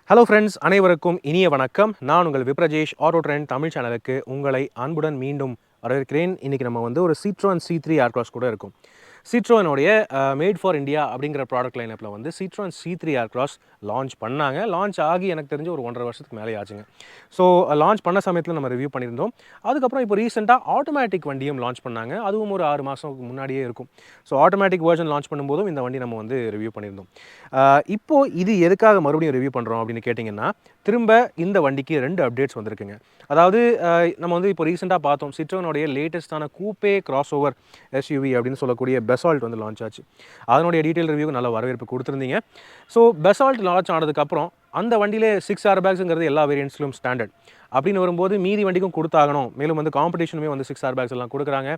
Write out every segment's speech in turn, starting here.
Hello friends, அனைவருக்கும் இனிய வணக்கம். நான் உங்கள் விப்ரஜேஷ் ஆட்டோட்ரெண்ட் தமிழ் சேனலுக்கு உங்களை அன்புடன் மீண்டும் வரவேற்கிறேன். இன்றைக்கி நம்ம வந்து ஒரு Citroën C3 Aircross கூட இருக்கும். சிட்ரோனுடைய மேட் ஃபார் இந்தியா அப்படிங்கிற ப்ராடக்ட் லைனப்பில் வந்து Citroën C3 Aircross லான்ச் பண்ணாங்க. லான்ச் ஆகி எனக்கு தெரிஞ்சு ஒரு 1.5 வருஷத்துக்கு மேலே ஆச்சுங்க. ஸோ லான்ச் பண்ண சமயத்தில் நம்ம ரிவ்யூ பண்ணியிருந்தோம். அதுக்கப்புறம் இப்போ ரீசெண்டாக ஆட்டோமேட்டிக் வண்டியும் லான்ச் பண்ணாங்க. அதுவும் ஒரு 6 மாதம் முன்னாடியே இருக்கும். ஸோ ஆட்டோமேட்டிக் வெர்ஷன் லான்ச் பண்ணும்போதும் இந்த வண்டி நம்ம வந்து ரிவ்யூ பண்ணியிருந்தோம். இப்போது இது எதுக்காக மறுபடியும் ரிவ்யூ பண்ணுறோம் அப்படின்னு கேட்டிங்கன்னா, திரும்ப இந்த வண்டிக்கு 2 அப்டேட்ஸ் வந்திருக்குங்க. அதாவது நம்ம வந்து இப்போ ரீசெண்டாக பார்த்தோம், சிட்ரோனுடைய லேட்டஸ்ட்டான கூப்பே கிராஸ் ஓவர் எஸ்யூவி அப்படின்னு சொல்லக்கூடிய பெசால்ட் வந்து லான்ச் ஆச்சு. அதனுடைய டீட்டெயில் ரிவ்யூக்கு நல்ல வரவேற்பு கொடுத்துருந்தீங்க. ஸோ பெசால்ட் லான்ச் ஆனதுக்கப்புறம் அந்த வண்டியிலே 6 ஏர்பேக்ஸுங்கிறது எல்லா வேரியன்ட்ஸ்லும் ஸ்டாண்டர்ட். அப்படின்னு வரும்போது மீதி வண்டிக்கும் கொடுத்தாகணும். மேலும் வந்து காம்படிஷனுமே வந்து 6 ஏர்பேக்ஸ் எல்லாம் கொடுக்குறாங்க.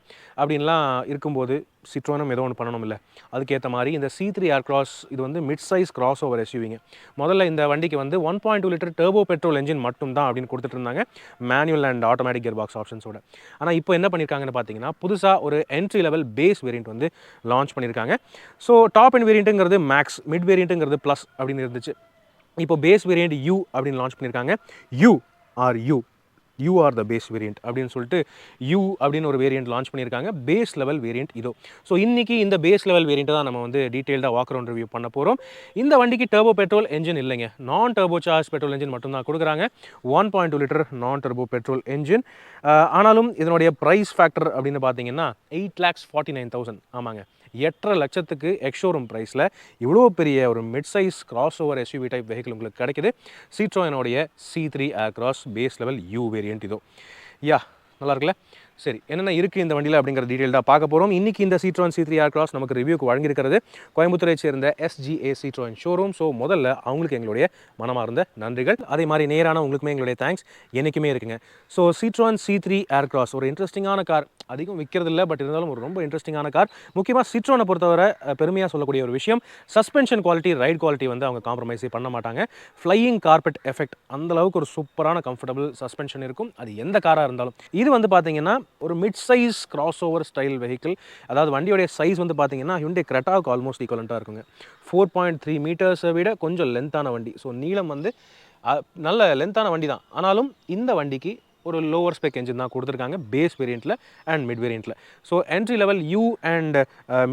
அப்படின்லாம் இருக்கும்போது சிட்ரோனும் ஏதோ ஒன்று பண்ணணும் இல்லை. அதுக்கேற்ற மாதிரி இந்த C3 Aircross இது வந்து மிட் சைஸ் கிராஸ் ஓவர் எஸ்யூவிங்க. முதல்ல இந்த வண்டிக்கு வந்து 1.2 லிட்டர் டர்போ பெட்ரோல் என்ஜின் மட்டும் தான் அப்படின்னு கொடுத்துட்டு இருந்தாங்க, manual and automatic gear box ஆப்ஷன்ஸோட. ஆனால் இப்போ என்ன பண்ணியிருக்காங்கன்னு பார்த்தீங்கன்னா, புதுசாக ஒரு என்ட்ரி லெவல் பேஸ் வேரியண்ட் வந்து லான்ச் பண்ணியிருக்காங்க. ஸோ டாப் எண்ட் வேரியண்ட்டுங்கிறது மேக்ஸ், மிட் வேரியண்ட்டுங்கிறது ப்ளஸ் அப்படின்னு இருந்துச்சு. இப்போ பேஸ் வேரியண்ட் யூ அப்படின்னு லான்ச் பண்ணியிருக்காங்க. U or the base variant அப்படின்னு சொல்லிட்டு யூ அப்படின்னு ஒரு வேரியண்ட் லான்ச் பண்ணியிருக்காங்க. பேஸ் லெவல் வேரியண்ட் இதோ. ஸோ இன்றைக்கி இந்த பேஸ் லெவல் வேரியண்ட்டை தான் நம்ம வந்து டீட்டெயில்டாக வாக் அரவுண்ட் ரிவ்யூ பண்ண போகிறோம். இந்த வண்டிக்கு டர்போ பெட்ரோல் என்ஜின் இல்லைங்க, நான் டர்போ சார்ஜ் பெட்ரோல் என்ஜின் மட்டும்தான் கொடுக்குறாங்க. 1.2 லிட்டர் நான் டர்போ பெட்ரோல் என்ஜின். ஆனாலும் இதனுடைய ப்ரைஸ் ஃபேக்டர் அப்படின்னு பார்த்தீங்கன்னா 8,49,000. ஆமாங்க, 8.5 லட்சத்துக்கு எக்ஷோரூம் ப்ரைஸில் இவ்வளோ பெரிய ஒரு mid size cross over SUV type vehicle உங்களுக்கு கிடைக்குது. சிட்ரோனுடைய C3 Aircross base level U variant இதோ. நல்லா இருக்குல்ல? சரி, என்னென்ன இருக்குது இந்த வண்டியில் அப்படிங்கிற டீட்டெயில்டாக பார்க்க போகிறோம். இன்றைக்கி இந்த Citroën C3 Aircross நமக்கு ரிவ்யூக்கு வழங்கியிருக்கிறது கோயம்புத்தூரை சேர்ந்த SGA Citroen ஷோரூம். ஸோ முதல்ல அவங்களுக்கு எங்களுடைய மனமார்ந்த நன்றிகள். அதே மாதிரி நேரான உங்களுக்குமே எங்களுடைய தேங்க்ஸ் என்றைக்குமே இருக்குங்க. ஸோ Citroën C3 Aircross ஒரு இன்ட்ரெஸ்டிங்கான கார். அதிகம் விற்கிறது இல்லை, பட் இருந்தாலும் ஒரு ரொம்ப இன்ட்ரெஸ்டிங்கான கார். முக்கியமாக சிட்ரோனை பொறுத்தவரை பெருமையாக சொல்லக்கூடிய ஒரு விஷயம், சஸ்பென்ஷன் குவாலிட்டி, ரைட் குவாலிட்டி வந்து அவங்க காம்ப்ரமைஸே பண்ண மாட்டாங்க. ஃப்ளையிங் கார்பெட் எஃபெக்ட், அந்தளவுக்கு ஒரு சூப்பரான கம்ஃபர்டபுள் சஸ்பென்ஷன் இருக்கும், அது எந்த காராக இருந்தாலும். இது வந்து பார்த்தீங்கன்னா ஒரு mid size cross over style vehicle. அதாவது வண்டியோடைய சைஸ் வந்து பார்த்தீங்கன்னா ஹியூண்டை கிரெட்டாவுக்கு ஆல்மோஸ்ட் ஈக்குவலண்ட்டாக இருக்குங்க. 4.3 மீட்டர்ஸை விட கொஞ்சம் லென்த்தான வண்டி. ஸோ நீளம் வந்து நல்ல லென்த்தான வண்டி தான். ஆனாலும் இந்த வண்டிக்கு ஒரு லோவர் ஸ்பெக் என்ஜின் தான் கொடுத்துருக்காங்க பேஸ் வேரியண்ட்டில் அண்ட் மிட் வேரியண்ட்டில். So entry level U and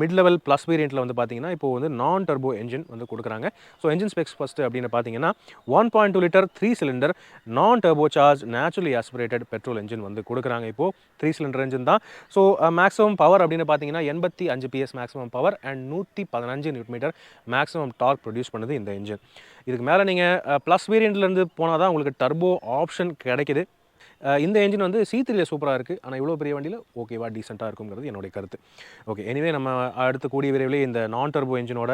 mid level plus வேரியண்ட்டில் வந்து பார்த்தீங்கன்னா இப்போ வந்து நான் டர்போ என்ஜின் வந்து கொடுக்குறாங்க. ஸோ என்ஜின் ஸ்பெக்ஸ் ஃபஸ்ட்டு அப்படின்னு பார்த்தீங்கன்னா 1.2 லிட்டர் 3 சிலிண்டர் நான் turbo charge naturally aspirated petrol engine வந்து கொடுக்குறாங்க. இப்போது 3 சிலிண்டர் என்ஜின் தான். ஸோ மேக்ஸிமம் பவர் அப்படின்னு பார்த்தீங்கன்னா 85 PS maximum power and 115 Newton maximum dark produce பண்ணுது இந்த என்ஜின். இதுக்கு மேலே நீங்கள் ப்ளஸ் வேரியண்ட்லேருந்து போனால் தான் உங்களுக்கு டர்போ ஆப்ஷன் கிடைக்குது. இந்த என்ஜின் வந்து C3ல சூப்பராக இருக்குது. ஆனால் இவ்வளோ பெரிய வண்டியில் ஓகேவா டீசெண்டாக இருக்குங்கிறது என்னுடைய கருத்து. ஓகே, எனிவே நம்ம அடுத்து கூடிய விரைவில் இந்த நான் டர்போ என்ஜினோட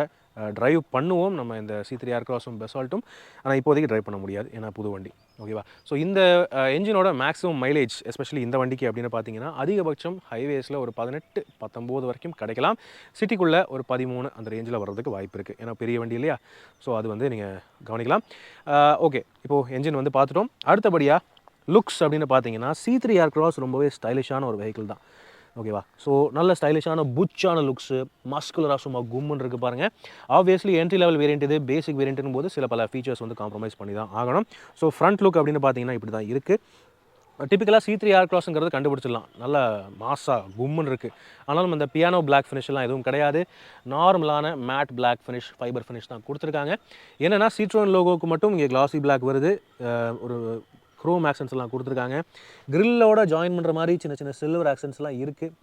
ட்ரைவ் பண்ணுவோம் நம்ம இந்த C3 Aircrossம் பெசால்ட்டும். ஆனால் இப்போதைக்கு ட்ரைவ் பண்ண முடியாது, ஏன்னா புது வண்டி. ஓகேவா? ஸோ இந்த என்ஜினோட மேக்ஸிமம் மைலேஜ் எஸ்பெஷலி இந்த வண்டிக்கு அப்படின்னு பார்த்தீங்கன்னா அதிகபட்சம் ஹைவேஸில் ஒரு 18-19 வரைக்கும் கிடைக்கலாம். சிட்டிக்குள்ளே ஒரு 13 அந்த ரேஞ்சில் வர்றதுக்கு வாய்ப்பு இருக்குது, ஏன்னா பெரிய வண்டி இல்லையா? ஸோ அது வந்து நீங்கள் கவனிக்கலாம். ஓகே, இப்போது என்ஜின் வந்து பார்த்துட்டோம். அடுத்தபடியாக லுக்ஸ் அப்படின்னு பார்த்தீங்கன்னா C3 Aircross ரொம்பவே ஸ்டைலிஷான ஒரு வெஹிக்கிள் தான். ஓகேவா? ஸோ நல்ல ஸ்டைலிஷான புச்சான லுக்ஸு, மஸ்குலராக சும்மா கும்முன்னு இருக்குது பாருங்கள். ஆப்வியஸ்லி என்ட்ரி லெவல் வேரியண்ட் இது, பேசிக் வேரியண்ட்னு போது சில பல ஃபீச்சர்ஸ் வந்து காம்ப்ரமைஸ் பண்ணி தான் ஆகணும். ஸோ ஃப்ரண்ட் லுக் அப்படின்னு பார்த்தீங்கன்னா இப்படி தான் இருக்குது. டிப்பிக்கலாக C3 Aircrossங்கிறது கண்டுபிடிச்சிடலாம், நல்ல மாஸாக கும்முன்னு இருக்குது. ஆனாலும் அந்த பியானோ பிளாக் ஃபினிஷ்லாம் எதுவும் கிடையாது. நார்மலான matte black finish, fibre finish தான் கொடுத்துருக்காங்க. என்னென்னா சிட்ரோன் லோகோவுக்கு மட்டும் இங்கே கிளாசி பிளாக் வருது. ஒரு க்ரோம் ஆக்சன்ஸ்லாம் கொடுத்துருக்காங்க. கிரில்லோட ஜாயின் பண்ணுற மாதிரி சின்ன சின்ன சில்வர் ஆக்சன்ஸ்லாம் இருக்குது.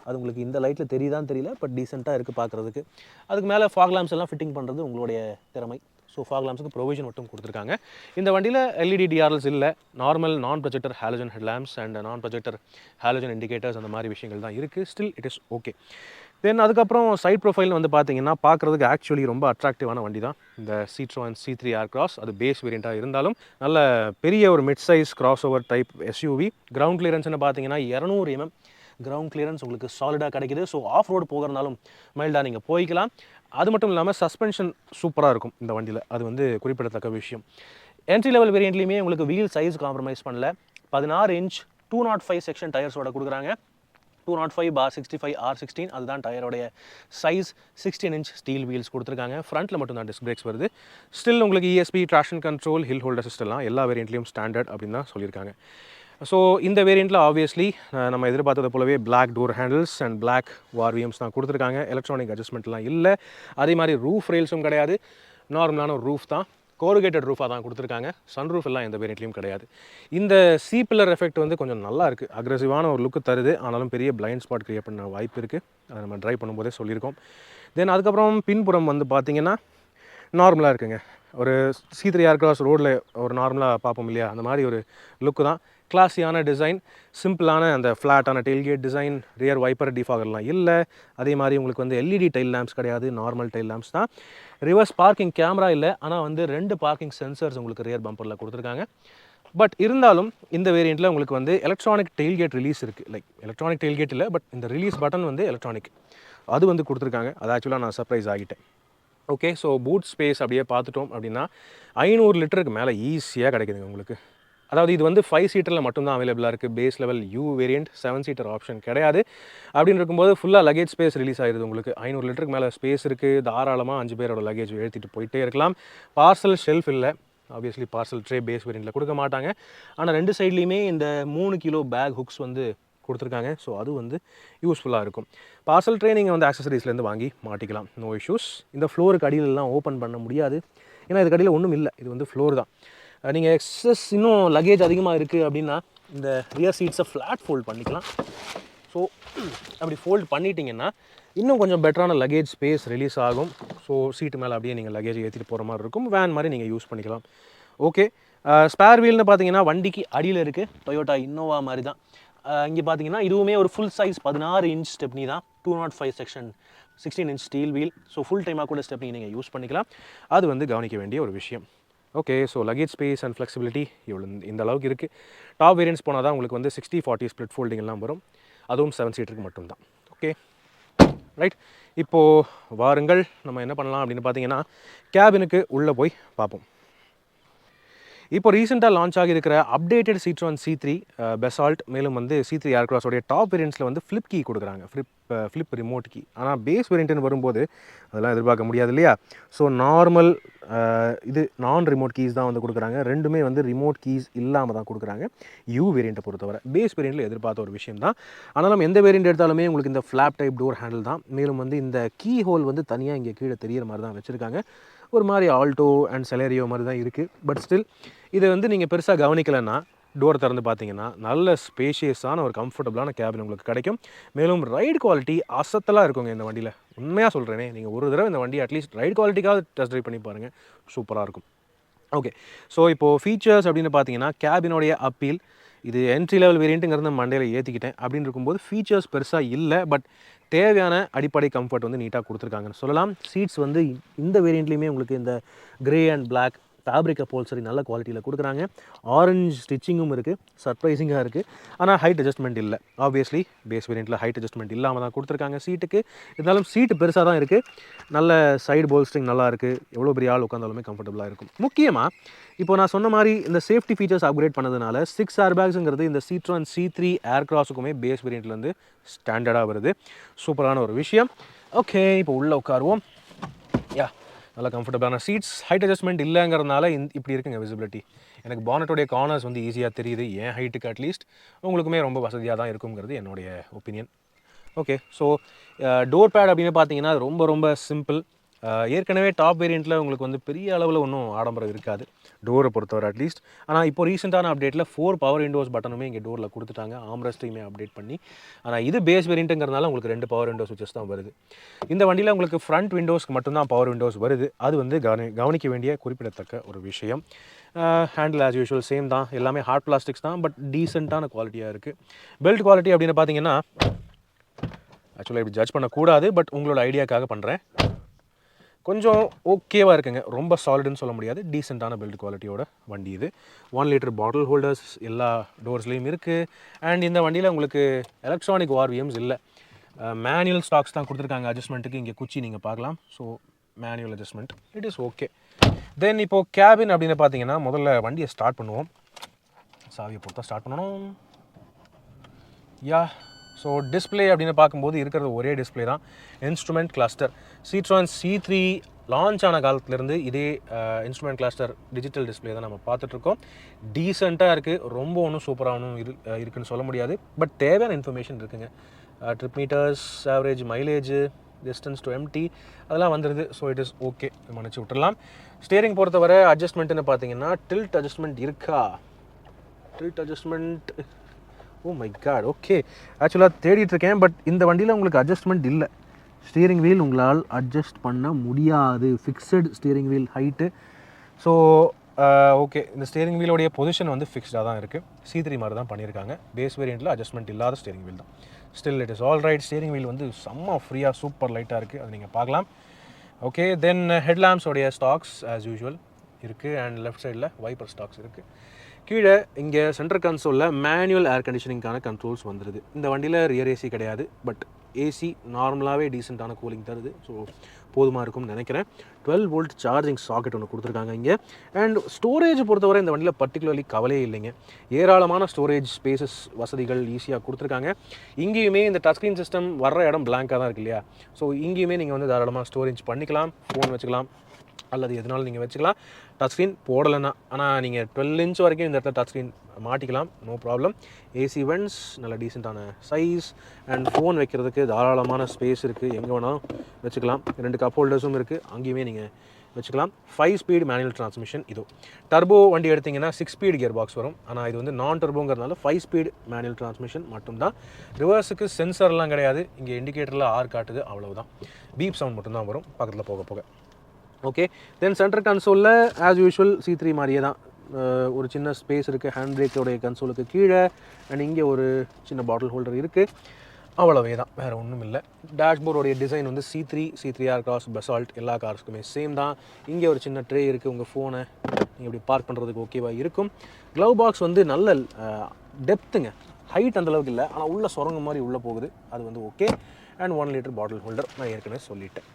அது உங்களுக்கு இந்த லைட்டில் தெரியுதான்னு தெரியல, பட் டீசெண்டாக இருக்குது பார்க்குறதுக்கு. அதுக்கு மேலே ஃபாக் லாம்ப்ஸ் எல்லாம் ஃபிட்டிங் பண்ணுறது உங்களுடைய திறமை. ஸோ ஃபாக் லாம்ப்ஸுக்கு ப்ரொவிஷன் மட்டும் கொடுத்துருக்காங்க. இந்த வண்டியில் LED DRLs இல்லை, normal non projector halogen headlamps and non projector halogen indicators அந்த மாதிரி விஷயங்கள் தான் இருக்குது. Still it is okay. Then அதுக்கப்புறம் சைட் ப்ரொஃபைல் வந்து பார்த்தீங்கன்னா பார்க்குறதுக்கு ஆக்சுவலி ரொம்ப அட்ராக்டிவான வண்டி தான் இந்த Citroën C3 Aircross. அது பேஸ் வேரியண்ட்டாக இருந்தாலும் நல்ல பெரிய ஒரு mid size cross over type SUV. Ground கிளியரன்ஸ்னு பார்த்தீங்கன்னா 200 mm கிரவுண்ட் கிளியரன்ஸ் உங்களுக்கு சாலிடாக கிடைக்குது. ஸோ ஆஃப் ரோடு போகிறனாலும் மைல்டாக நீங்கள் போய்க்கலாம். அது மட்டும் இல்லாமல் சஸ்பென்ஷன் சூப்பராக இருக்கும் இந்த வண்டியில், அது வந்து குறிப்பிடத்தக்க விஷயம். என்ட்ரி லெவல் வேரியண்ட்லேயுமே உங்களுக்கு வீல் சைஸ் காம்ப்ரமைஸ் பண்ணல. 16 இன்ச் 205 செக்ஷன் டயர்ஸோட கொடுக்குறாங்க. 205/65 R16 அதுதான் டயரோடைய சைஸ். 16 இன்ச் ஸ்டீல் வீல்ஸ் கொடுத்துருக்காங்க. ஃப்ரண்ட்டில் மட்டும் தான் டிஸ்க் பிரேக்ஸ் வருது. ஸ்டில் உங்களுக்கு ESP, traction control, hill hold அசிஸ்ட்லாம் எல்லா வேரியண்ட்லேயும் ஸ்டாண்டர்ட் அப்படின்னு தான் சொல்லியிருக்காங்க. ஸோ இந்த வேரியண்ட்டில் ஆப்வியஸ்லி நம்ம எதிர்பார்த்தது போலவே black door handles and black ORVMs தான் கொடுத்துருக்காங்க. எலக்ட்ரானிக் அட்ஜஸ்ட்மெண்ட்லாம் இல்லை. அதே மாதிரி ரூஃப் ரெயில்ஸும் கிடையாது. நார்மலான ஒரு ரூஃப் தான், கோருகேட்டட் ரூஃபாக தான் கொடுத்துருக்காங்க. சன்ரூஃப் எல்லாம் எந்த வேரியண்ட்லையும் கிடையாது. இந்த சி பில்லர் எஃபெக்ட் வந்து கொஞ்சம் நல்லா இருக்குது, அக்ரெசிவான ஒரு லுக்கு தருது. ஆனாலும் பெரிய பிளைண்ட் ஸ்பாட் கிரியேட் பண்ண வாய்ப்பு இருக்குது. அதை நம்ம ட்ரைவ் பண்ணும்போதே சொல்லியிருக்கோம். தென் அதுக்கப்புறம் பின்புறம் வந்து பார்த்திங்கன்னா நார்மலாக இருக்குங்க. ஒரு C3 Aircross ரோடில் ஒரு நார்மலாக பார்ப்போம் இல்லையா, அந்த மாதிரி ஒரு லுக்கு தான். கிளாஸியான டிசைன், சிம்பிளான அந்த ஃப்ளாட்டான டெயில்கேட் டிசைன், ரியர் வைப்பர் டிஃபாகர்லாம் இல்லை. அதே மாதிரி உங்களுக்கு வந்து LED டைல் லேம்ப்ஸ் கிடையாது, நார்மல் டைல் லேம்ப்ஸ் தான். ரிவர்ஸ் பார்க்கிங் கேமரா இல்லை, ஆனால் வந்து 2 பார்க்கிங் சென்சர்ஸ் உங்களுக்கு ரியர் பம்பரில் கொடுத்துருக்காங்க. பட் இருந்தாலும் இந்த வேரியண்ட்டில் உங்களுக்கு வந்து எலக்ட்ரானிக் டெயில்கேட் ரிலீஸ் இருக்குது. லைக் எலக்ட்ரானிக் டெயில்கேட் இல்லை, பட் இந்த ரிலீஸ் பட்டன் வந்து எலக்ட்ரானிக், அது வந்து கொடுத்துருக்காங்க. அது ஆக்சுவலாக நான் சர்ப்ரைஸ் ஆகிட்டேன். ஓகே, ஸோ பூட் ஸ்பேஸ் அப்படியே பார்த்துட்டோம் அப்படின்னா 500 லிட்டருக்கு மேலே ஈஸியாக கிடைக்குதுங்க உங்களுக்கு. அதாவது இது வந்து 5 சீட்டரில் மட்டும்தான் அவைலபிளாக இருக்குது. Base level U variant, 7 seater option கிடையாது. அப்படின்னு இருக்கும்போது ஃபுல்லாக லக்கேஜ் ஸ்பேஸ் ரிலீஸ் ஆகிடுது உங்களுக்கு. 500 லிட்டருக்கு மேலே ஸ்பேஸ் இருக்குது. தாராளமாக 5 பேரோட லக்கேஜ் எழுத்திட்டு போயிட்டே இருக்கலாம். பார்சல் ஷெல்ஃப் இல்லை, ஆப்வியஸ்லி பார்சல் ட்ரே பேஸ் வேரியண்ட்டில் கொடுக்க மாட்டாங்க. ஆனால் 2 சைட்லேயுமே இந்த 3 கிலோ பேக் ஹுக்ஸ் வந்து கொடுத்துருக்காங்க. ஸோ அது வந்து யூஸ்ஃபுல்லாக இருக்கும். பார்சல் ட்ரே நீங்கள் வந்து ஆக்சசரிஸ்லேருந்து வாங்கி மாட்டிக்கலாம், நோ இஷ்யூஸ். இந்த ஃப்ளோருக்கு அடியிலலாம் ஓப்பன் பண்ண முடியாது, ஏன்னா இதுக்கு அடியில் ஒன்றும் இல்லை, இது வந்து ஃப்ளோர் தான். நீங்கள் எக்ஸஸ் இன்னும் லக்கேஜ் அதிகமாக இருக்குது அப்படின்னா இந்த ரியர் சீட்ஸை ஃப்ளாட் ஃபோல்ட் பண்ணிக்கலாம். ஸோ அப்படி ஃபோல்ட் பண்ணிட்டீங்கன்னா இன்னும் கொஞ்சம் பெட்டரான லக்கேஜ் ஸ்பேஸ் ரிலீஸ் ஆகும். ஸோ சீட்டு மேலே அப்படியே நீங்கள் லக்கேஜ் ஏற்றிட்டு போகிற மாதிரி இருக்கும். வேன் மாதிரி நீங்கள் யூஸ் பண்ணிக்கலாம். ஓகே, ஸ்பேர் வீல்னு பார்த்தீங்கன்னா வண்டிக்கு அடியில் இருக்குது, டொயோட்டா இன்னோவா மாதிரி தான். இங்கே பார்த்தீங்கன்னா இதுவுமே ஒரு ஃபுல் சைஸ் 16 இன்ச் ஸ்டெப்னி தான். 205 section 16 inch steel wheel. So full டைமாக கூட ஸ்டெப்னி நீங்கள் யூஸ் பண்ணிக்கலாம். அது வந்து கவனிக்க வேண்டிய ஒரு விஷயம். Okay, so luggage space and flexibility இவ்வளோ இந்த அளவுக்கு இருக்குது. டாப் வேரியன்ட்ஸ் போனால் தான் உங்களுக்கு வந்து 60/40 ஸ்ப்ளிட் ஃபோல்டிங் எல்லாம் வரும். அதுவும் 7 சீட்டருக்கு மட்டும்தான். ஓகே ரைட், இப்போது வாருங்கள் நம்ம என்ன பண்ணலாம் அப்படின்னு பார்த்தீங்கன்னா கேபினுக்கு உள்ளே போய் பார்ப்போம். இப்போ ரீசெண்டாக launch ஆகியிருக்கிற updated Citroen C3 basalt, மேலும் வந்து C3 Aircross டாப் வேரியண்ட்ஸில் வந்து ஃப்ளிப் கீ கொடுக்குறாங்க, ஃப்ளிப் ரிமோட் கீ. ஆனால் பேஸ் வேரியண்ட்னு வரும்போது அதெல்லாம் எதிர்பார்க்க முடியாது இல்லையா. ஸோ நார்மல் இது நான் ரிமோட் கீஸ் தான் வந்து கொடுக்குறாங்க. ரெண்டுமே வந்து ரிமோட் கீஸ் இல்லாமல் தான் கொடுக்குறாங்க U வேரியண்ட்டை பொறுத்தவரை. பேஸ் வேரியண்ட்டில் எதிர்பார்த்த ஒரு விஷயம் தான். ஆனாலும் எந்த வேரியண்ட் எடுத்தாலுமே உங்களுக்கு இந்த ஃப்ளாப் டைப் டோர் ஹேண்டில் தான். மேலும் வந்து இந்த கீ ஹோல் வந்து தனியாக இங்கே கீழே தெரியிற மாதிரி தான் வச்சுருக்காங்க. ஒரு மாதிரி ஆல்டோ அண்ட் செலேரியோ மாதிரி தான் இருக்குது. பட் ஸ்டில் இதை வந்து நீங்கள் பெருசாக கவனிக்கலைன்னா டோர் திறந்து பார்த்தீங்கன்னா நல்ல ஸ்பேஷியஸான ஒரு கம்ஃபர்டபுளான கேபின் உங்களுக்கு கிடைக்கும். மேலும் ரைடு குவாலிட்டி அசத்தலாக இருக்குங்க இந்த வண்டியில். உண்மையாக சொல்கிறேனே, நீங்கள் ஒரு தடவை இந்த வண்டி அட்லீஸ்ட் ரைடு குவாலிட்டிக்காக டெஸ்ட் ட்ரைவ் பண்ணி பாருங்கள், சூப்பராக இருக்கும். ஓகே, ஸோ இப்போது ஃபீச்சர்ஸ் அப்படின்னு பார்த்தீங்கன்னா கேபினோடைய அப்பீல், இது என்ட்ரி லெவல் வேரியண்ட்டுங்கிறது மண்டையில் ஏற்றிக்கிட்டேன். அப்படின்னு இருக்கும்போது ஃபீச்சர்ஸ் பெருசாக இல்லை, பட் தேவையான அடிப்படை கம்ஃபர்ட் வந்து நீட்டாக கொடுத்துருக்காங்கன்னு சொல்லலாம். சீட்ஸ் வந்து இந்த வேரியண்ட்லேயுமே உங்களுக்கு இந்த கிரே அண்ட் பிளாக் ஃபேப்ரிக் அப்போல்சரி நல்ல குவாலிட்டியில் கொடுக்குறாங்க. ஆரஞ்சு ஸ்டிச்சிங்கும் இருக்குது, சர்ப்ரைசிங்காக இருக்குது. ஆனால் ஹைட் அட்ஜஸ்ட்மெண்ட் இல்லை. ஆப்வியஸ்லி பேஸ் வேரியண்ட்டில் ஹைட் அட்ஜஸ்ட்மெண்ட் இல்லாமல் தான் கொடுத்துருக்காங்க சீட்டுக்கு. இருந்தாலும் சீட்டு பெருசாக தான் இருக்குது. நல்ல சைடு போல்ஸ்டிங் நல்லா இருக்குது. எவ்வளோ பெரிய ஆள் உட்காந்தாலுமே கம்ஃபர்டபுளாக இருக்கும். முக்கியமாக இப்போ நான் சொன்ன மாதிரி இந்த சேஃப்டி ஃபீச்சர்ஸ் அப்கிரேட் பண்ணதுனால 6 ஏர்பேக்ஸுங்கிறது இந்த Citroen C3 Aircrossக்குமே பேஸ் வேரியண்ட்லேருந்து ஸ்டாண்டர்டாக வருது. சூப்பரான ஒரு விஷயம். ஓகே, இப்போ உள்ளே உட்காருவோம். யா, நல்லா கம்ஃபர்டபுளான சீட்ஸ். ஹைட் அட்ஜஸ்ட்மெண்ட் இல்லைங்கிறதுனால இப்படி இருக்குங்க விசிபிலிட்டி. எனக்கு பானட்டோடைய கார்னர்ஸ் வந்து ஈஸியாக தெரியுது. என் ஹைட்டுக்கு அட்லீஸ்ட் உங்களுக்குமே ரொம்ப வசதியாக தான் இருக்குங்கிறது என்னுடைய opinion. Okay, so door bad அப்படின்னு பார்த்தீங்கன்னா ரொம்ப ரொம்ப சிம்பிள். ஏற்கனவே டாப் வேரியண்ட்டில் உங்களுக்கு வந்து பெரிய அளவில் ஒன்றும் ஆடம்பரம் இருக்காது டோரை பொறுத்தவரை அட்லீஸ்ட். ஆனால் இப்போ ரீசெண்டான அப்டேட்டில் 4 பவர் விண்டோஸ் பட்டனுமே இங்கே டோரில் கொடுத்துட்டாங்க, ஆம்ரெஸ்ட்டையுமே அப்டேட் பண்ணி. ஆனால் இது பேஸ் வேரியண்ட்டுங்கிறதுனால உங்களுக்கு 2 பவர் விண்டோ சுவிச்சஸ் தான் வருது. இந்த வண்டியில் உங்களுக்கு ஃப்ரண்ட் விண்டோஸ்க்கு மட்டும்தான் பவர் விண்டோஸ் வருது. அது வந்து கவனிக்க வேண்டிய குறிப்பிடத்தக்க ஒரு விஷயம். ஹேண்டில் ஆஸ் யூஷுவல் சேம் தான், எல்லாமே ஹார்ட் பிளாஸ்டிக்ஸ் தான், பட் டீசெண்டான குவாலிட்டியாக இருக்குது. பெல்ட் குவாலிட்டி அப்படின்னு பார்த்தீங்கன்னா ஆக்சுவலாக இப்படி ஜட்ஜ் பண்ணக்கூடாது, பட் உங்களோட ஐடியாக்காக பண்ணுறேன். கொஞ்சம் ஓகேவாக இருக்குங்க, ரொம்ப சாலிடுன்னு சொல்ல முடியாது. டீசெண்டான பில்ட் குவாலிட்டியோட வண்டி இது. 1 லிட்டர் பாட்டில் ஹோல்டர்ஸ் எல்லா டோர்ஸ்லேயும் இருக்குது. அண்ட் இந்த வண்டியில் உங்களுக்கு எலக்ட்ரானிக் ORVMs இல்லை, மேனுவல் ஸ்டாக்ஸ் தான் கொடுத்துருக்காங்க அட்ஜஸ்ட்மெண்ட்டுக்கு. இங்கே குச்சி நீங்கள் பார்க்கலாம். So manual adjustment, it is okay. Then இப்போது கேபின் அப்படின்னு பார்த்தீங்கன்னா முதல்ல வண்டியை ஸ்டார்ட் பண்ணுவோம். சாவியை பொறுத்தா ஸ்டார்ட் பண்ணணும். யா, ஸோ டிஸ்பிளே அப்படின்னு பார்க்கும்போது இருக்கிறது ஒரே டிஸ்பிளே தான். Instrument cluster Citroën C3 launch ஆன காலத்துலேருந்து இதே இன்ஸ்ட்ருமெண்ட் கிளஸ்டர் டிஜிட்டல் டிஸ்பிளே தான் நம்ம பார்த்துட்ருக்கோம். டீசெண்டாக இருக்குது, ரொம்ப ஒன்றும் சூப்பராகவும் இருக்குன்னு சொல்ல முடியாது. பட் தேவையான இன்ஃபர்மேஷன் இருக்குங்க. Trip meters, average mileage, distance to empty அதெல்லாம் வந்துடுது. ஸோ இட் இஸ் ஓகே, மன்னிச்சு விட்டுடலாம். ஸ்டியரிங் பொறுத்தவரை அட்ஜஸ்ட்மெண்ட்டுன்னு பார்த்தீங்கன்னா டில்ட் அட்ஜஸ்ட்மெண்ட் இருக்கா? Tilt adjustment, oh my god, okay. ஆக்சுவலாக தேடிட்டுருக்கேன், பட் இந்த வண்டியில் உங்களுக்கு அட்ஜஸ்ட்மெண்ட் இல்லை. ஸ்டியரிங் வீல் உங்களால் அட்ஜஸ்ட் பண்ண முடியாது, fixed steering wheel height. So okay, இந்த ஸ்டியரிங் வீலோடைய பொசிஷன் வந்து ஃபிக்ஸ்டாக தான் இருக்குது. C3 மாதிரி தான் பண்ணியிருக்காங்க. பேஸ் வேரியண்ட்டில் அட்ஜஸ்ட்மெண்ட் இல்லாத ஸ்டியரிங் வீல் தான். Still it is all right. Steering wheel வந்து செம்ம ஃப்ரீயாக சூப்பர் லைட்டாக இருக்குது, அது நீங்கள் பார்க்கலாம். ஓகே, தென் ஹெட்லாம்ப்ஸோடைய ஸ்டாக்ஸ் ஆஸ் யூஷுவல் இருக்குது. அண்ட் லெஃப்ட் சைடில் வைப்பர் ஸ்டாக்ஸ் இருக்குது. கீழே இங்கே சென்டர் கன்சோலில் மேனுவல் ஏர் கண்டிஷனிங்கான கண்ட்ரோல்ஸ் வந்துடுது. இந்த வண்டியில் ரியர் ஏசி கிடையாது, பட் ஏசி நார்மலாகவே டீசெண்டான கூலிங் தருது. ஸோ போதுமாக இருக்கும்னு நினைக்கிறேன். 12 வோல்ட் சார்ஜிங் சாக்கெட் ஒன்று கொடுத்துருக்காங்க இங்கே. அண்ட் ஸ்டோரேஜ் பொறுத்தவரை இந்த வண்டியில் பர்டிகுலர்லி கவலையே இல்லைங்க. ஏராளமான ஸ்டோரேஜ் ஸ்பேசஸ் வசதிகள் ஈஸியாக கொடுத்துருக்காங்க. இங்கேயுமே இந்த டச் ஸ்க்ரீன் சிஸ்டம் வர்ற இடம் பிளாங்காக தான் இருக்கு இல்லையா? ஸோ இங்கேயுமே நீங்கள் வந்து தாராளமாக ஸ்டோரேஜ் பண்ணிக்கலாம், ஃபோன் வச்சுக்கலாம், அல்லது எதனாலும் நீங்கள் வச்சுக்கலாம். டச் ஸ்க்ரீன் போடலைன்னா, ஆனால் நீங்கள் 12 இன்ச் வரைக்கும் இந்த இடத்துல டச் ஸ்க்ரீன் மாட்டிக்கலாம், நோ ப்ராப்ளம். ஏசி வென்ட்ஸ் நல்ல டீசெண்டான சைஸ். அண்ட் ஃபோன் வைக்கிறதுக்கு தாராளமான ஸ்பேஸ் இருக்குது, எங்கே வேணாலும் வச்சுக்கலாம். 2 கப் ஹோல்டர்ஸும் இருக்குது, அங்கேயுமே நீங்கள் வச்சுக்கலாம். 5 ஸ்பீட் மேனுவல் டிரான்ஸ்மிஷன். இது டர்போ வண்டி எடுத்திங்கன்னா 6 ஸ்பீட் கியர் பாக்ஸ் வரும். ஆனால் இது வந்து நான் டர்போங்கிறதுனால 5 ஸ்பீட் மேனுவல் டிரான்ஸ்மிஷன் மட்டும்தான். ரிவர்ஸுக்கு சென்சர்லாம் கிடையாது. இங்கே இண்டிகேட்டரில் ஆர் காட்டுது, அவ்வளவுதான். பீப் சவுண்ட் மட்டும்தான் வரும் பக்கத்தில் போக போக. ஓகே, தென் சென்டர் கன்சோலில் ஆஸ் யூஷுவல் C3 மாதிரியே தான் ஒரு சின்ன ஸ்பேஸ் இருக்குது ஹேண்ட் பிரேக்கோடைய கன்சோலுக்கு கீழே. அண்ட் இங்கே ஒரு சின்ன பாட்டில் ஹோல்டர் இருக்குது, அவ்வளவே தான், வேறு ஒன்றும் இல்லை. டேஷ்போர்டோடைய டிசைன் வந்து C3 Aircross பசால்ட் எல்லா கார்ஸுக்குமே சேம் தான். இங்கே ஒரு சின்ன ட்ரே இருக்குது, உங்கள் ஃபோனை நீங்கள் இப்படி பார்க் பண்ணுறதுக்கு ஓகேவாக இருக்கும். க்ளவ் பாக்ஸ் வந்து நல்ல டெப்த்துங்க, ஹைட் அந்தளவுக்கு இல்லை, ஆனால் உள்ள சுரங்க மாதிரி உள்ளே போகுது, அது வந்து okay. And 1 litre bottle holder நான் ஏற்கனவே சொல்லிட்டேன்.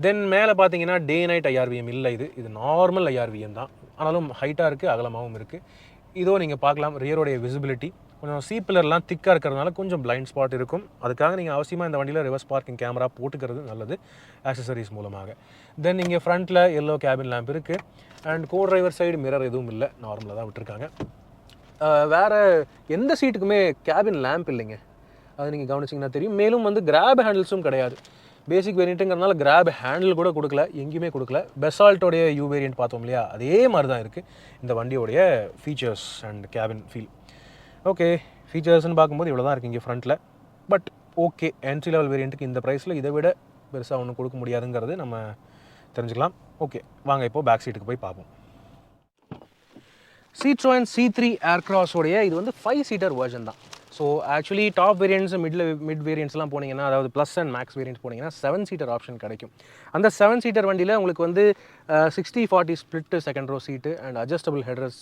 தென் மேலே பார்த்தீங்கன்னா டே நைட் IRVM இல்லை, இது நார்மல் IRVM தான். ஆனாலும் ஹைட்டாக இருக்குது, அகலமாகவும் இருக்குது. இதோ நீங்கள் பார்க்கலாம் ரியரோடைய விசிபிலிட்டி கொஞ்சம் சி பில்லர்லாம் திக்காக இருக்கிறதுனால கொஞ்சம் பிளைண்ட் ஸ்பாட் இருக்கும். அதுக்காக நீங்கள் அவசியமாக இந்த வண்டியில் ரிவர்ஸ் பார்க்கிங் கேமரா போட்டுக்கிறது நல்லது ஆக்சசரிஸ் மூலமாக. தென் இங்கே ஃப்ரண்ட்டில் எல்லோ கேபின் லேம்ப் இருக்குது. And go driver side mirror எதுவும் இல்லை, நார்மலாக தான் விட்டுருக்காங்க. வேறு எந்த சீட்டுக்குமே கேபின் லேம்ப் இல்லைங்க, அது நீங்கள் கவனிச்சிங்கன்னா தெரியும். மேலும் வந்து கிராப் ஹேண்டில்ஸும் கிடையாது. பேசிக் வேரியண்ட்டுங்கிறதுனால கிராப் ஹேண்டில் கூட கொடுக்கல, எங்கேயுமே கொடுக்கல. பெசால்ட்டோடைய யூ வேரியண்ட் பார்த்தோம் இல்லையா, அதே மாதிரி தான் இருக்குது இந்த வண்டியோடைய features and cabin feel. Okay, ஃபீச்சர்ஸ்னு பார்க்கும்போது இவ்வளோ தான் இருக்குது இங்கே ஃப்ரண்ட்டில். பட் ஓகே, என்ட்ரி லெவல் வேரியண்ட்டுக்கு இந்த ப்ரைஸில் இதை விட பெருசாக ஒன்றும் கொடுக்க முடியாதுங்கிறது நம்ம தெரிஞ்சுக்கலாம். ஓகே, வாங்க இப்போது பேக் சீட்டுக்கு போய் பார்ப்போம். Citroën C3 Aircross உடைய இது வந்து 5 சீட்டர் வெர்ஷன் தான். So actually top variants mid வேரியன்ட்ஸ்லாம் போனீங்கன்னா, அதாவது ப்ளஸ் அண்ட் மேக்ஸ் வேரியன்ட்ஸ் போனீங்கன்னா 7 சீட்டர் ஆப்ஷன் கிடைக்கும். அந்த 7 சீட்டர் வண்டியில் உங்களுக்கு வந்து 60-40 split second row seat and adjustable headrest,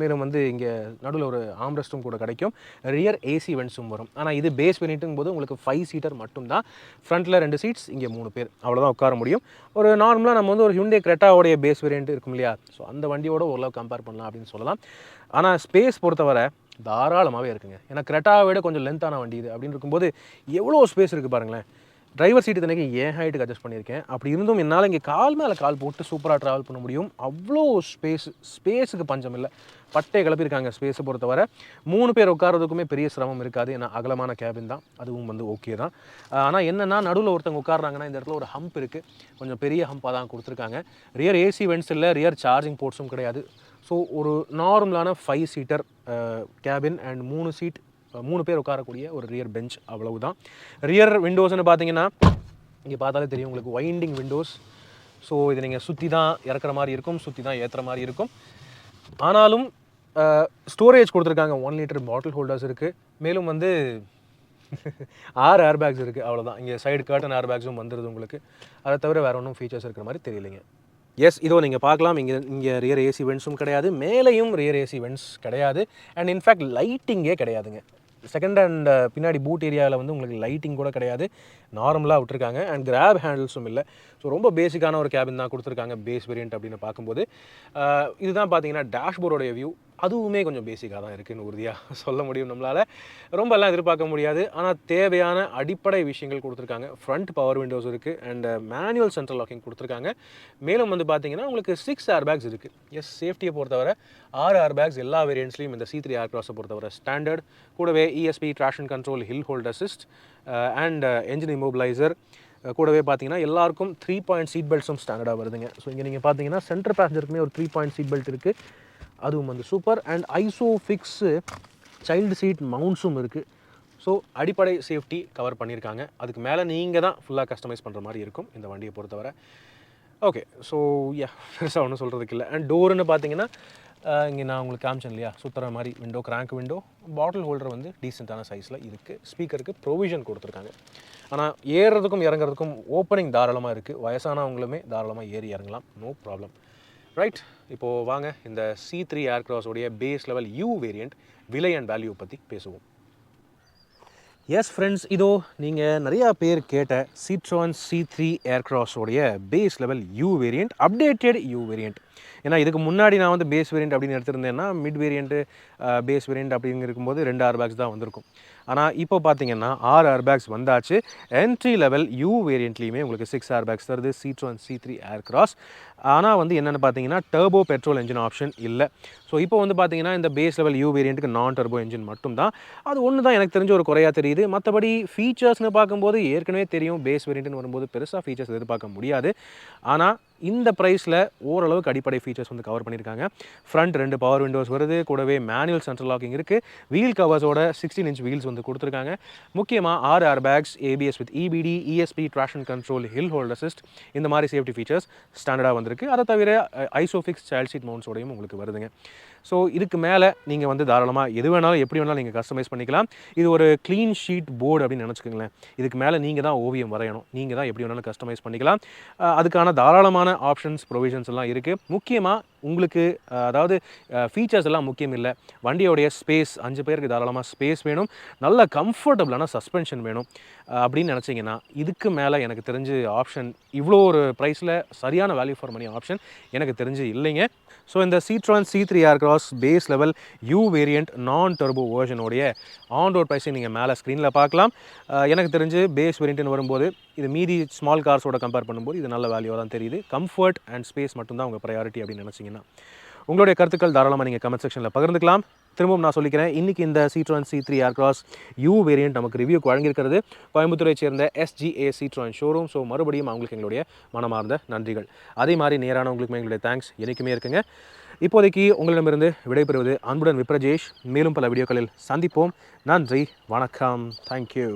மேலும் வந்து இங்கே நடுவில் ஒரு ஆம்ரெஸ்ட்டும் கூட கிடைக்கும். ரியர் ஏசி வென்ட்ஸும் வரும். ஆனால் இது பேஸ் வேரியண்ட்டுங்கும் போது உங்களுக்கு 5 சீட்டர் மட்டும்தான். ஃப்ரண்ட்டில் 2 சீட்ஸ், இங்கே 3 பேர், அவ்வளோதான் உட்கார முடியும். ஒரு நார்மலாக நம்ம வந்து ஒரு Hyundai Cretaவோடைய பேஸ் வேரியண்ட் இருக்கும் இல்லையா, ஸோ அந்த வண்டியோட ஓரளவு கம்பேர் பண்ணலாம் அப்படின்னு சொல்லலாம். ஆனால் ஸ்பேஸ் பொறுத்தவரை தாராளமாகவே இருக்குங்க. ஏன்னா கிரெட்டாவை விட கொஞ்சம் லென்த்தான வண்டி இது அப்படின்னு இருக்கும்போது எவ்வளோ ஸ்பேஸ் இருக்குது பாருங்களேன். டிரைவர் சீட்டு தனிக்கு ஏன் ஹைட்டுக்கு அட்ஜஸ்ட் பண்ணியிருக்கேன். அப்படி இருந்தும் என்னால் இங்கே கால் மேலே கால் போட்டு சூப்பராக ட்ராவல் பண்ண முடியும். அவ்வளோ ஸ்பேஸுக்கு பஞ்சம் இல்லை. பட்டை கிளப்பியிருக்காங்க ஸ்பேஸை பொறுத்தவரை. 3 பேர் உட்காரதுக்குமே பெரிய சிரமம் இருக்காது. ஏன்னா அகலமான கேபின் தான், அதுவும் வந்து ஓகே தான். ஆனால் என்னென்னா நடுவில் ஒருத்தவங்க உட்காடுறாங்கன்னா இந்த இடத்துல ஒரு ஹம்ப் இருக்குது, கொஞ்சம் பெரிய ஹம்பாக தான் கொடுத்துருக்காங்க. ரியர் ஏசி வென்ட்ஸ் இல்லை, ரியர் சார்ஜிங் போர்ட்ஸும் கிடையாது. ஸோ ஒரு நார்மலான 5 சீட்டர் கேபின் அண்ட் 3 பேர் உட்காரக்கூடிய ஒரு ரியர் பெஞ்ச், அவ்வளவுதான். ரியர் விண்டோஸ்னு பார்த்தீங்கன்னா இங்கே பார்த்தாலே தெரியும் உங்களுக்கு, வைண்டிங் விண்டோஸ். ஸோ இது நீங்கள் சுற்றி தான் இறக்குற மாதிரி இருக்கும், சுற்றி தான் ஏற்றுற மாதிரி இருக்கும். ஆனாலும் ஸ்டோரேஜ் கொடுத்துருக்காங்க. 1 லிட்டர் பாட்டில் ஹோல்டர்ஸ் இருக்குது. மேலும் வந்து 6 ஏர் பேக்ஸ் இருக்குது, அவ்வளோதான். இங்கே சைடு கர்டன் ஏர் பேக்ஸும் வந்துடுது உங்களுக்கு. அதை தவிர வேறு ஒன்றும் ஃபீச்சர்ஸ் இருக்கிற மாதிரி தெரியலைங்க. எஸ், இதோ நீங்கள் பார்க்கலாம், இங்கே ரியர் ஏசி வென்ட்ஸும் கிடையாது, மேலேயும் ரியர் ஏசி வென்ட்ஸ் கிடையாது. அண்ட் இன்ஃபேக்ட் லைட்டிங்கே கிடையாதுங்க. செகண்ட் அண்ட் பின்னாடி பூட் ஏரியாவில் வந்து உங்களுக்கு லைட்டிங் கூட கிடையாது, நார்மலாக விட்டுருக்காங்க. அண்ட் கிராப் ஹேண்டில்ஸும் இல்லை. ஸோ ரொம்ப பேசிக்கான ஒரு கேபின் தான் கொடுத்துருக்காங்க பேஸ் வேரியண்ட் அப்படின்னு பார்க்கும்போது. இதுதான் பார்த்தீங்கன்னா டேஷ்போர்டோடைய வியூ. அதுவுமே கொஞ்சம் பேசிக்காக தான் இருக்குன்னு உறுதியாக சொல்ல முடியும் நம்மளால். ரொம்பலாம் எதிர்பார்க்க முடியாது. ஆனால் தேவையான அடிப்படை விஷயங்கள் கொடுத்துருக்காங்க. ஃப்ரண்ட் பவர் விண்டோஸ் இருக்குது அண்ட் மேனுவல் சென்ட்ரல் லாக்கிங் கொடுத்துருக்காங்க. மேலும் வந்து பார்த்தீங்கன்னா உங்களுக்கு 6 ஏர் பேக்ஸ் இருக்குது. எஸ், சேஃப்டியை பொறுத்தவரை 6 ஏர் பேக்ஸ் எல்லா வேரியன்ட்ஸ்லையும் இந்த C3 ஏர்க்ராஸை பொறுத்தவரை ஸ்டாண்டர்ட். கூடவே ESP traction control, hill hold assist and engine immobiliser. கூடவே பார்த்தீங்கன்னா எல்லாருக்கும் 3 பாயிண்ட் சீட் பெல்ட்ஸும் ஸ்டாண்டர்டாக வருதுங்க. ஸோ இங்கே நீங்கள் பார்த்தீங்கன்னா சென்டர் பேசஞ்சருக்குமே ஒரு 3 பாயிண்ட் சீட் பெல்ட் இருக்குது. அதுவும் வந்து super. And ISOFIX child seat மவுண்ட்ஸும் இருக்குது. ஸோ அடிப்படை சேஃப்டி கவர் பண்ணியிருக்காங்க. அதுக்கு மேலே நீங்கள் தான் ஃபுல்லாக கஸ்டமைஸ் பண்ணுற மாதிரி இருக்கும் இந்த வண்டியை பொறுத்தவரை. ஓகே, ஸோ பெருசாக ஒன்றும் சொல்கிறதுக்கு இல்லை. அண்ட் டோருன்னு பார்த்தீங்கன்னா இங்கே நான் உங்களுக்கு காமிச்சேன் இல்லையா, சுற்றுற மாதிரி விண்டோ, கிராங்க் விண்டோ, பாட்டில் ஹோல்டர் வந்து டீசெண்டான சைஸில் இருக்குது. ஸ்பீக்கருக்கு ப்ரொவிஷன் கொடுத்துருக்காங்க. ஆனால் ஏறுறதுக்கும் இறங்குறதுக்கும் ஓப்பனிங் தாராளமாக இருக்குது. வயசானவங்களுமே தாராளமாக ஏறி இறங்கலாம், நோ ப்ராப்ளம். ரைட், இப்போது வாங்க இந்த C3 ஏர்க்ராஸோடைய பேஸ் லெவல் U வேரியண்ட் விலை அண்ட் வேல்யூ பற்றி பேசுவோம். எஸ் ஃப்ரெண்ட்ஸ், இதோ நீங்கள் நிறையா பேர் கேட்ட Citroën C3 ஏர்க்ராஸோடைய base level U variant, updated U variant. ஏன்னா இதுக்கு முன்னாடி நான் வந்து பேஸ் வேரியண்ட் அப்படின்னு எடுத்திருந்தேன்னா மிட் வேரியண்ட்டு பேஸ் வேரியண்ட் அப்படின்னு இருக்கும்போது 2 ஏர் பேக்ஸ் தான் வந்திருக்கும். ஆனால் இப்போ பார்த்தீங்கன்னா 6 ஏர் பேக்ஸ் வந்தாச்சு. என்ட்ரி லெவல் U வேரியண்ட்லேயுமே உங்களுக்கு 6 ஏர் பேக்ஸ் தருது Citroën C3 ஏர்க்ராஸ். ஆனால் வந்து என்னென்னு பார்த்தீங்கன்னா டர்போ பெட்ரோல் என்ஜின் ஆப்ஷன் இல்லை. ஸோ இப்போ வந்து பார்த்தீங்கன்னா இந்த பேஸ் லெவல் U வேரியண்ட்டுக்கு நான் டர்போ என்ஜின் மட்டும் தான். அது ஒன்று தான் எனக்கு தெரிஞ்ச ஒரு குறையாக தெரியுது. மற்றபடி ஃபீச்சர்ஸ்னு பார்க்கும்போது ஏற்கனவே தெரியும், பேஸ் வேரியண்ட்னு வரும்போது பெருசாக ஃபீச்சர்ஸ் எதிர்பார்க்க முடியாது. ஆனால் இந்த ப்ரைஸில் ஓரளவுக்கு அடிப்படை ஃபீச்சர்ஸ் வந்து கவர் பண்ணியிருக்காங்க. ஃப்ரண்ட் 2 பவர் விண்டோஸ் வருது. கூடவே மேனுவல் சென்ட்ரல் லாக்கிங் இருக்குது. வீல் கவர்ஸோட 16 இன்ச் வீல்ஸ் வந்து கொடுத்துருக்காங்க. முக்கியமாக 6 air bags, ABS with EBD, ESP traction control, hill hold assist, இந்த மாதிரி சேஃப்டி ஃபீச்சர்ஸ் ஸ்டாண்டர்டாக வந்திருக்கு. அதை தவிர ISOFIX சைல்ட் சீட் மவுண்ட்ஸோடையும் உங்களுக்கு வருதுங்க. ஸோ இதுக்கு மேலே நீங்கள் வந்து தாராளமாக எது வேணாலும் எப்படி வேணாலும் நீங்கள் கஸ்டமைஸ் பண்ணிக்கலாம். இது ஒரு க்ளீன் ஷீட் போர்டு அப்படின்னு நினச்சிக்கோங்களேன். இதுக்கு மேலே நீங்கள் தான் ஓவியம் வரையணும், நீங்கள் தான் எப்படி வேணாலும் கஸ்டமைஸ் பண்ணிக்கலாம். அதுக்கான தாராளமான ஆப்ஷன்ஸ், ப்ரொவிஷன்ஸ் எல்லாம் இருக்குது. முக்கியமாக உங்களுக்கு அதாவது ஃபீச்சர்ஸ் எல்லாம் முக்கியம் இல்லை, வண்டியோடைய ஸ்பேஸ், 5 பேருக்கு தாராளமாக ஸ்பேஸ் வேணும், நல்ல கம்ஃபர்டபுளான சஸ்பென்ஷன் வேணும் அப்படின்னு நினச்சிங்கன்னா இதுக்கு மேலே எனக்கு தெரிஞ்சு ஆப்ஷன் இவ்வளோ ஒரு ப்ரைஸில் சரியான வேல்யூ ஃபார் மணி ஆப்ஷன் எனக்கு தெரிஞ்சு இல்லைங்க. ஸோ இந்த Citroën C3 Aircross base level U variant non turbo வேர்ஷனோடைய ஆன் ரோட் ப்ரைஸை நீங்கள் மேலே ஸ்க்ரீனில் பார்க்கலாம். எனக்கு தெரிஞ்சு பேஸ் வேரியண்ட்னு வரும்போது இது மீதி ஸ்மால் கார்ஸோட கம்பேர் பண்ணும்போது இது நல்ல வேல்யூவாக தான் தெரியுது. கம்ஃபர்ட் அண்ட் ஸ்பேஸ் மட்டும்தான் உங்கள் ப்ரையாரிட்டி அப்படின்னு நினச்சிங்கன்னா உங்களுடைய கருத்துக்கள் தாராளமாக நீங்கள் கமெண்ட் செக்ஷனில் பகிர்ந்துக்கலாம். திரும்பவும் நான் சொல்லிக்கிறேன், இன்றைக்கி இந்த Citroën C3 ஏர்க்ராஸ் U வேரியண்ட் நமக்கு ரிவ்யூக்கு வழங்கியிருக்கிறது கோயம்புத்தூரை சேர்ந்த SGA Citroen ஷோரூம். ஸோ மறுபடியும் அவங்களுக்கு எங்களுடைய மனமார்ந்த நன்றிகள். அதே மாதிரி நேரானவங்களுக்குமே எங்களுடைய தேங்க்ஸ் என்றைக்குமே இருக்குங்க. இப்போதைக்கு உங்களிடமிருந்து விடைபெறுவது அன்புடன் விப்ரஜேஷ். மேலும் பல வீடியோக்களில் சந்திப்போம். நன்றி, வணக்கம், தேங்க்யூ.